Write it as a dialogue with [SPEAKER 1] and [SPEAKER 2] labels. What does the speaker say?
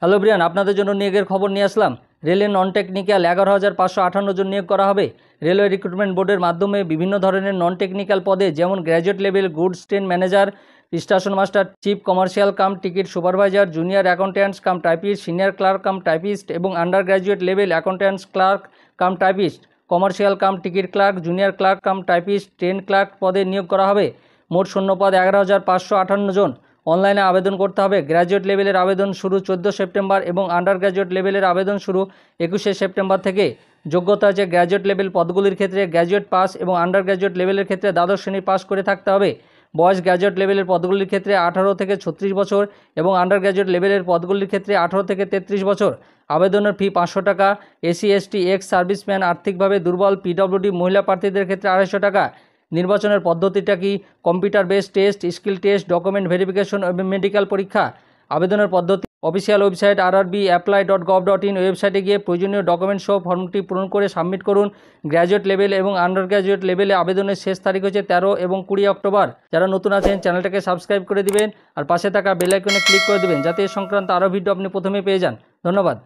[SPEAKER 1] Hello Brian, আপনাদের জন্য নিয়োগের খবর নিয়ে আসলাম। রেলের নন টেকনিক্যাল 11,558 জন নিয়োগ করা হবে। রেলওয়ে রিক্রুটমেন্ট বোর্ডের মাধ্যমে বিভিন্ন ধরনের নন টেকনিক্যাল পদে যেমন graduate level goods train manager, station master, chief commercial cum ticket supervisor, junior accountants cum typist, senior clerk cum typist এবং undergraduate level accountants clerk cum typist, commercial cum ticket clerk, junior clerk cum typist, train clerk পদে নিয়োগ করা হবে। মোট শূন্যপদ 11,558 জন। অনলাইনে আবেদন করতে হবে। গ্র্যাজুয়েট লেভেলের আবেদন শুরু 14 সেপ্টেম্বর এবং আন্ডার গ্র্যাজুয়েট লেভেলের আবেদন শুরু 21 সেপ্টেম্বর থেকে। যোগ্যতা আছে গ্র্যাজুয়েট লেভেল পদগুলির ক্ষেত্রে গ্র্যাজুয়েট পাস এবং আন্ডার গ্র্যাজুয়েট লেভেলের ক্ষেত্রে দ্বাদশ শ্রেণী পাস করে থাকতে হবে। বয়স গ্র্যাজুয়েট লেভেলের পদগুলির ক্ষেত্রে 18 থেকে 36 বছর এবং আন্ডার গ্র্যাজুয়েট লেভেলের পদগুলির ক্ষেত্রে 18 থেকে 33 বছর। আবেদনের ফি 500 টাকা। এসসি এসটি এক্স সার্ভিসম্যান, আর্থিকভাবে দুর্বল, পিডব্লিউডি মহিলা প্রার্থীদের ক্ষেত্রে 250 টাকা। নির্বাচনের পদ্ধতিটা কি? Computer based test, skill test, document verification এবং মেডিকেল পরীক্ষা। আবেদনের পদ্ধতি অফিসিয়াল ওয়েবসাইট rrbapply.gov.in ওয়েবসাইটে গিয়ে প্রয়োজনীয় ডকুমেন্ট সহ ফর্মটি পূরণ করে সাবমিট করুন। গ্র্যাজুয়েট লেভেল এবং আন্ডার গ্র্যাজুয়েট লেভেলে আবেদনের শেষ তারিখ হচ্ছে 13 এবং 20 অক্টোবর। যারা নতুন আছেন চ্যানেলটাকে সাবস্ক্রাইব করে দিবেন আর পাশে থাকা বেল আইকনে ক্লিক করে দিবেন যাতে এ সংক্রান্ত আরও ভিডিও আপনি প্রথমে পেয়ে যান। ধন্যবাদ।